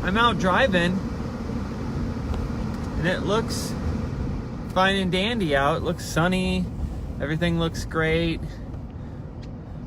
I'm out driving and it looks fine and dandy out. It looks sunny. Everything looks great.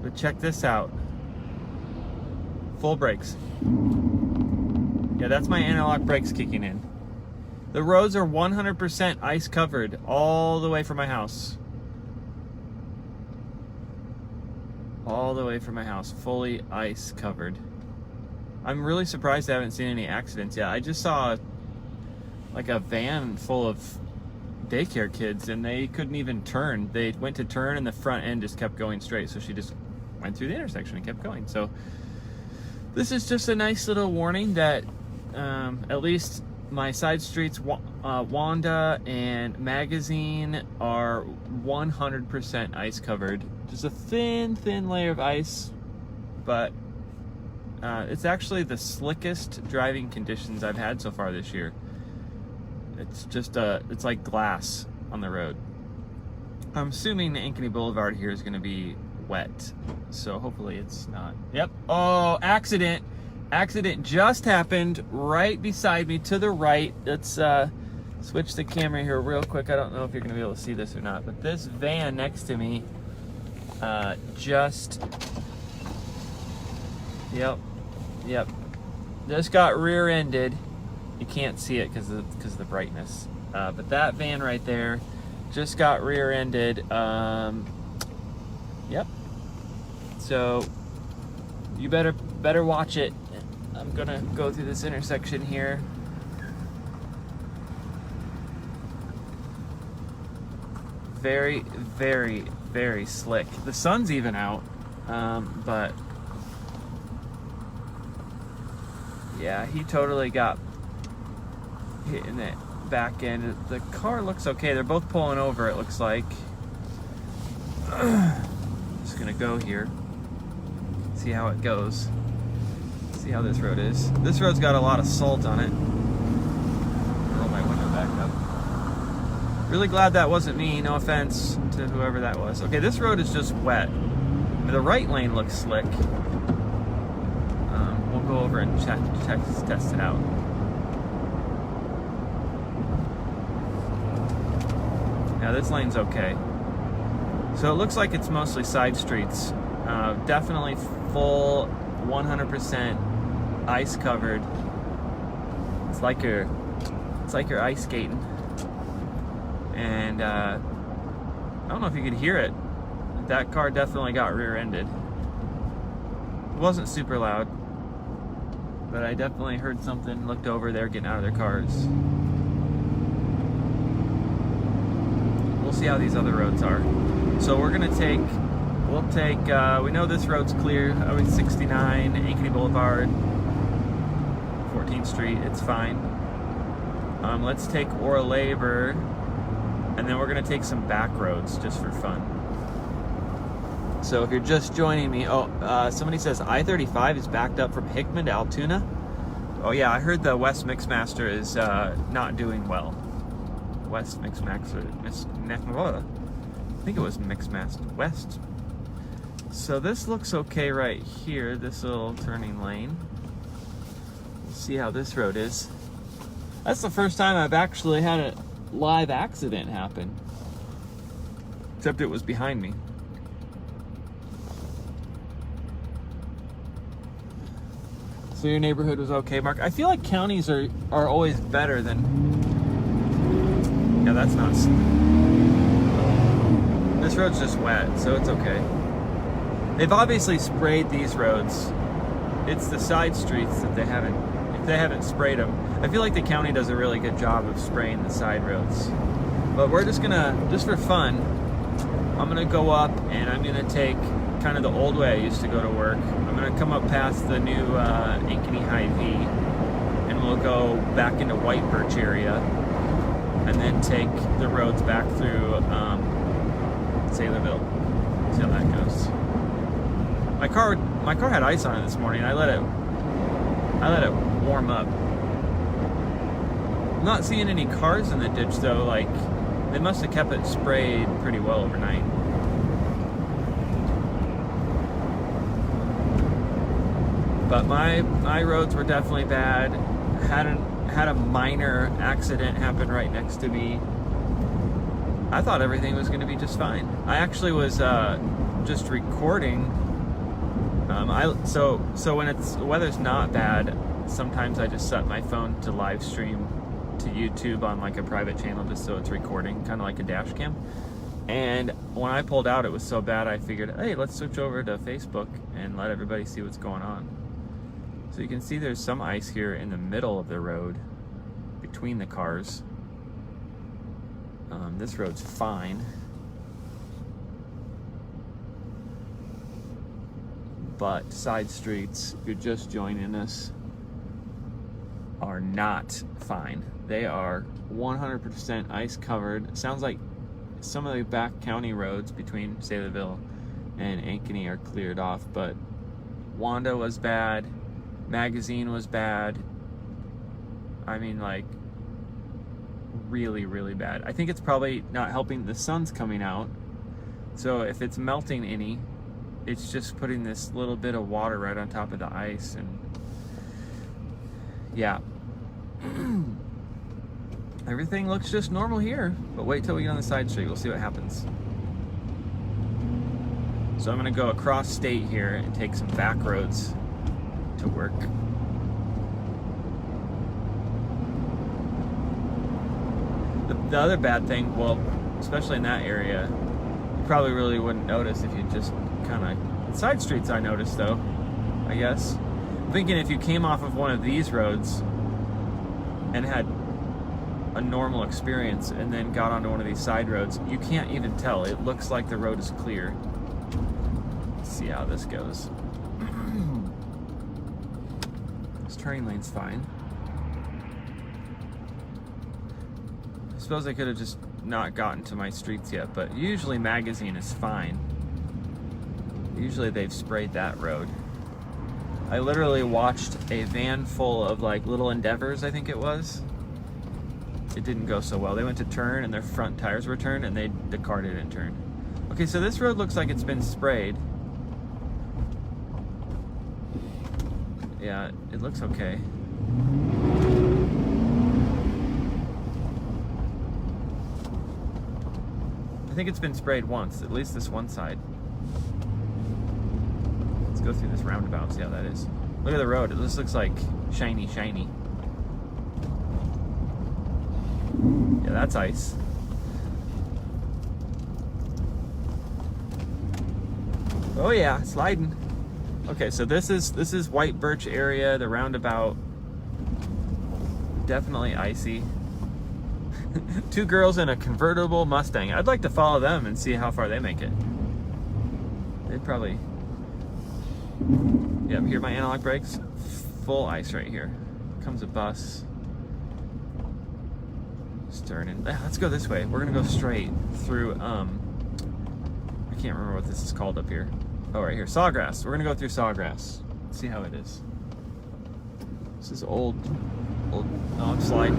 But check this out. Full brakes. Yeah, that's my anti-lock brakes kicking in. The roads are 100% ice covered all the way from my house. All the way from my house, fully ice covered. I'm really surprised I haven't seen any accidents yet. I just saw like a van full of daycare kids and they couldn't even turn. They went to turn and the front end just kept going straight. So she just went through the intersection and kept going. So this is just a nice little warning that at least my side streets, Wanda and Magazine, are 100% ice covered. Just a thin layer of ice, but it's actually the slickest driving conditions I've had so far this year. It's just it's like glass on the road. I'm assuming the Ankeny Boulevard here is going to be wet, so hopefully it's not. Yep. Oh, accident just happened right beside me to the right. Let's switch the camera here real quick. I don't know if you're going to be able to see this or not, but this van next to me just got rear-ended. You can't see it because of the brightness, but that van right there just got rear-ended. Yep. So you better watch it. I'm gonna go through this intersection here. Very slick. The sun's even out, but yeah, he totally got hit in the back end. The car looks okay. They're both pulling over, it looks like. Just gonna go here, see how it goes. See how this road is. This road's got a lot of salt on it. Roll my window back up. Really glad that wasn't me. No offense to whoever that was. Okay, this road is just wet. The right lane looks slick. We'll go over and test it out. Now this lane's okay. So it looks like it's mostly side streets. Definitely full 100% ice covered. It's like you're ice skating. And I don't know if you could hear it. That car definitely got rear-ended. It wasn't super loud, but I definitely heard something, looked over there getting out of their cars. We'll see how these other roads are. So we'll take, we know this road's clear, Highway 69, Ankeny Boulevard, 14th Street, it's fine. Let's take Ora Labor, and then we're gonna take some back roads just for fun. So if you're just joining me, somebody says I-35 is backed up from Hickman to Altoona. Oh yeah, I heard the West Mixmaster is not doing well. West Mixmaster, I think it was Mixmaster West. So this looks okay right here, this little turning lane. We'll see how this road is. That's the first time I've actually had a live accident happen. Except it was behind me. So your neighborhood was okay, Mark? I feel like counties are always better than... Yeah, that's not... This road's just wet, so it's okay. They've obviously sprayed these roads. It's the side streets that they haven't... If they haven't sprayed them. I feel like the county does a really good job of spraying the side roads. But we're just gonna, just for fun, I'm gonna go up and I'm gonna take kind of the old way I used to go to work. I'm gonna come up past the new Ankeny Hy-V, and we'll go back into White Birch area, and then take the roads back through Saylorville. See how that goes. My car had ice on it this morning. I let it warm up. I'm not seeing any cars in the ditch though. Like, they must have kept it sprayed pretty well overnight. But my roads were definitely bad. had a minor accident happen right next to me. I thought everything was going to be just fine. I actually was just recording. So when the weather's not bad, sometimes I just set my phone to live stream to YouTube on like a private channel just so it's recording, kind of like a dash cam. And when I pulled out, it was so bad I figured, hey, let's switch over to Facebook and let everybody see what's going on. So you can see there's some ice here in the middle of the road between the cars. This road's fine. But side streets, if you're just joining us, are not fine. They are 100% ice covered. Sounds like some of the back county roads between Saylorville and Ankeny are cleared off, but Wanda was bad, Magazine was bad. I mean, like, really, really bad. I think it's probably not helping. The sun's coming out, so if it's melting any, it's just putting this little bit of water right on top of the ice, and yeah. Everything looks just normal here, but wait till we get on the side street, we'll see what happens. So I'm gonna go across state here and take some back roads to work. The other bad thing, well, especially in that area, you probably really wouldn't notice if you just kind of... Side streets I noticed though, I guess. I'm thinking if you came off of one of these roads and had a normal experience and then got onto one of these side roads, you can't even tell. It looks like the road is clear. Let's see how this goes. This turning lane's fine. I suppose I could have just not gotten to my streets yet, but usually Magazine is fine. Usually they've sprayed that road. I literally watched a van full of like little Endeavors, I think it was. It didn't go so well. They went to turn and their front tires were turned and the car didn't turn. Okay, so this road looks like it's been sprayed. Yeah, it looks okay. I think it's been sprayed once, at least this one side. Let's go through this roundabout, see how that is. Look at the road, it just looks like shiny, shiny. Yeah, that's ice. Oh yeah, sliding. Okay, so this is White Birch area, the roundabout. Definitely icy. Two girls in a convertible Mustang. I'd like to follow them and see how far they make it. They'd probably... Yep, here my analog brakes. Full ice right here. Comes a bus. Turning. Let's go this way. We're gonna go straight through, I can't remember what this is called up here. Oh, right here, Sawgrass. We're gonna go through Sawgrass. See how it is. This is old, oh, I'm sliding.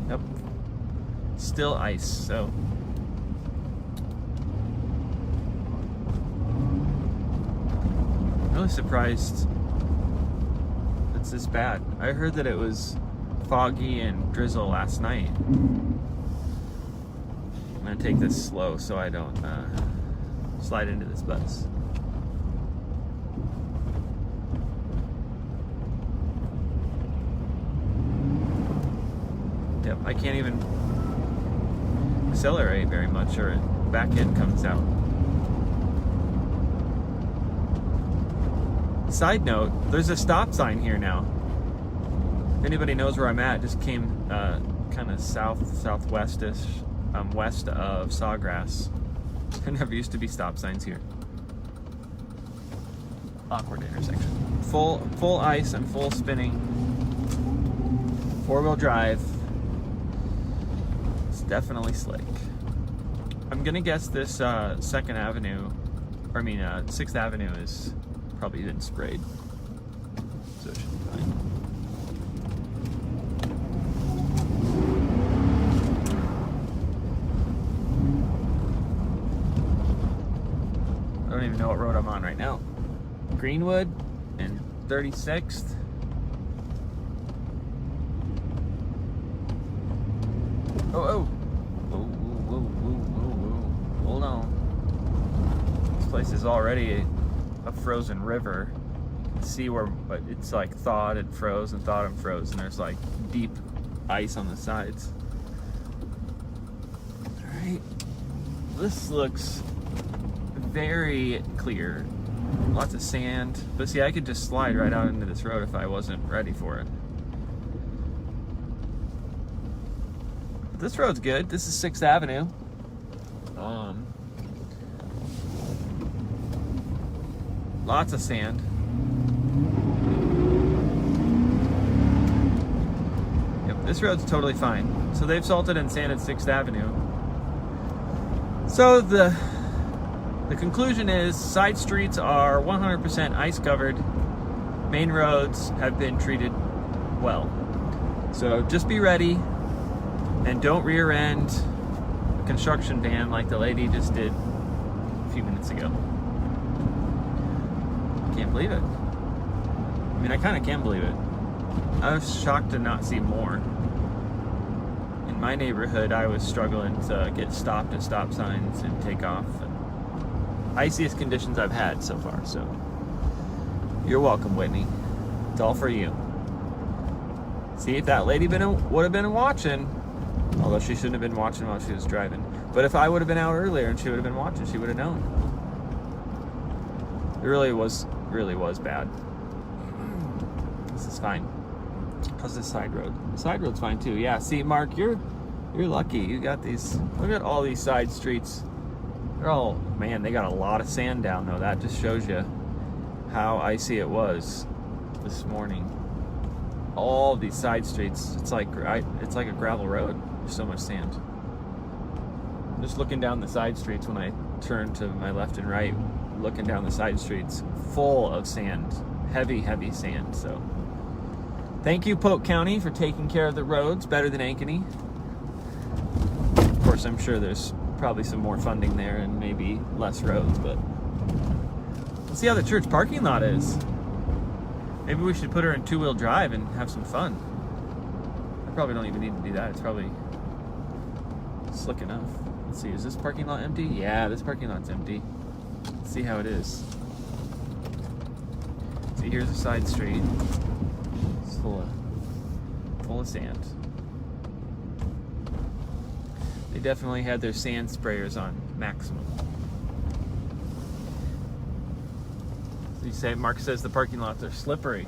Yep. Still ice, so. I'm really surprised it's this bad. I heard that it was foggy and drizzle last night. I'm gonna take this slow so I don't slide into this bus. Yep, I can't even accelerate very much or back end comes out. Side note, there's a stop sign here now. If anybody knows where I'm at, just came kind of southwestish, west of Sawgrass. There never used to be stop signs here. Awkward intersection. Full ice and full spinning. 4-wheel drive. It's definitely slick. I'm gonna guess this 2nd Avenue, or I mean 6th Avenue is probably been sprayed. So it should be fine. I don't even know what road I'm on right now. Greenwood and 36th. Oh, whoa. Hold on. This place is already a frozen river. You can see where it's like thawed and froze and thawed and froze, and there's like deep ice on the sides. All right. This looks very clear. Lots of sand. But see, I could just slide right out into this road if I wasn't ready for it. This road's good. This is 6th Avenue. Lots of sand. Yep, this road's totally fine. So they've salted and sanded 6th Avenue. So the conclusion is side streets are 100% ice covered. Main roads have been treated well. So just be ready. And don't rear end a construction van like the lady just did a few minutes ago. Can't believe it. I mean, I kind of can believe it. I was shocked to not see more. In my neighborhood, I was struggling to get stopped at stop signs and take off. And iciest conditions I've had so far, so you're welcome, Whitney. It's all for you. See, if that lady would have been watching, although she shouldn't have been watching while she was driving. But if I would have been out earlier and she would have been watching, she would have known. It really was bad. This is fine. How's this side road? The side road's fine too. Yeah, see, Mark, you're lucky. You got these, look at all these side streets. They're all, man, they got a lot of sand down though. That just shows you how icy it was this morning. All these side streets, it's like a gravel road. There's so much sand. I'm just looking down the side streets when I turn to my left and right, looking down the side streets, full of sand, heavy sand. So thank you, Polk County, for taking care of the roads better than Ankeny. Of course, I'm sure there's probably some more funding there and maybe less roads, but let's see how the church parking lot is. Maybe we should put her in 2-wheel drive and have some fun. I probably don't even need to do that. It's probably slick enough. Let's see, is this parking lot empty? Yeah, this parking lot's empty. Let's see how it is. See, here's a side street. It's full of sand. They definitely had their sand sprayers on maximum. You say, Mark says the parking lots are slippery.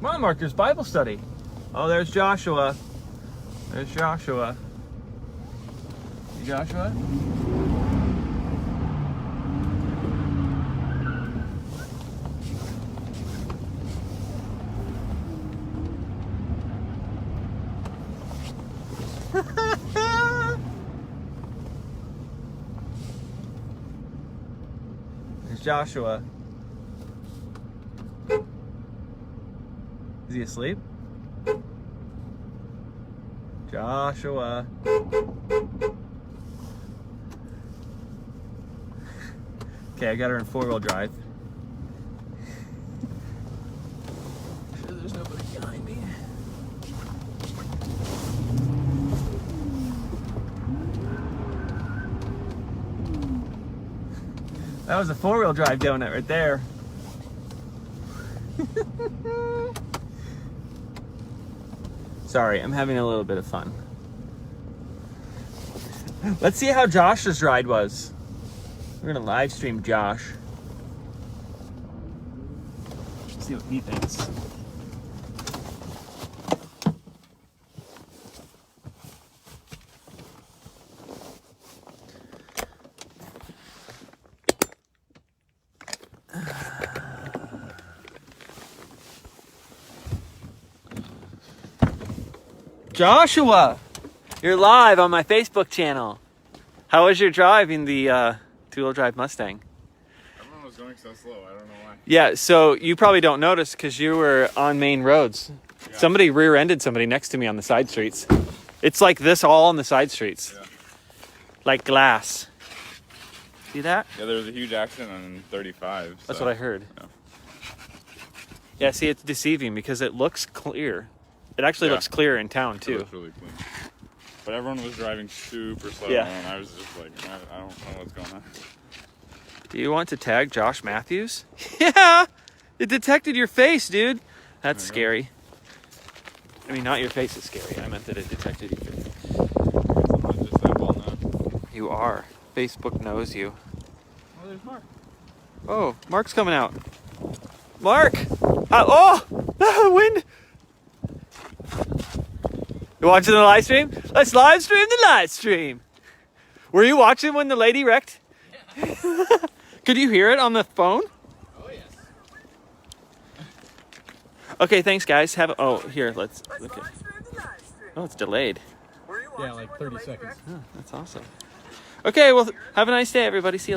Come on, Mark, there's Bible study. Oh, there's Joshua. There's Joshua. See Joshua? There's Joshua. Is he asleep? Joshua. Okay, I got her in 4-wheel drive. Sure there's nobody behind me. That was a 4-wheel drive donut right there. Sorry, I'm having a little bit of fun. Let's see how Josh's ride was. We're gonna live stream Josh. See what he thinks. Joshua, you're live on my Facebook channel. How was your driving the 2-wheel drive Mustang? Everyone was going so slow. I don't know why. Yeah, so you probably don't notice because you were on main roads. Yeah. Somebody rear-ended somebody next to me on the side streets. It's like this all on the side streets. Yeah. Like glass. See that? Yeah, there was a huge accident on 35. So. That's what I heard. Yeah, see, it's deceiving because it looks clear. It actually looks clear in town, too. It looks really clean. But everyone was driving super slow, Yeah. and I was just like, I don't know what's going on. Do you want to tag Josh Matthews? Yeah! It detected your face, dude. That's scary. I mean, not your face is scary. I meant that it detected your face. I'm not just that well known. You are. Facebook knows you. Oh, there's Mark. Oh, Mark's coming out. Mark! Wind! You watching the live stream? Let's live stream the live stream. Were you watching when the lady wrecked? Yeah. Could you hear it on the phone? Oh, yes. Okay, thanks guys. Here, let's look at. Oh, it's delayed. Yeah, like 30 seconds. Oh, that's awesome. Okay, well, have a nice day, everybody. See you later.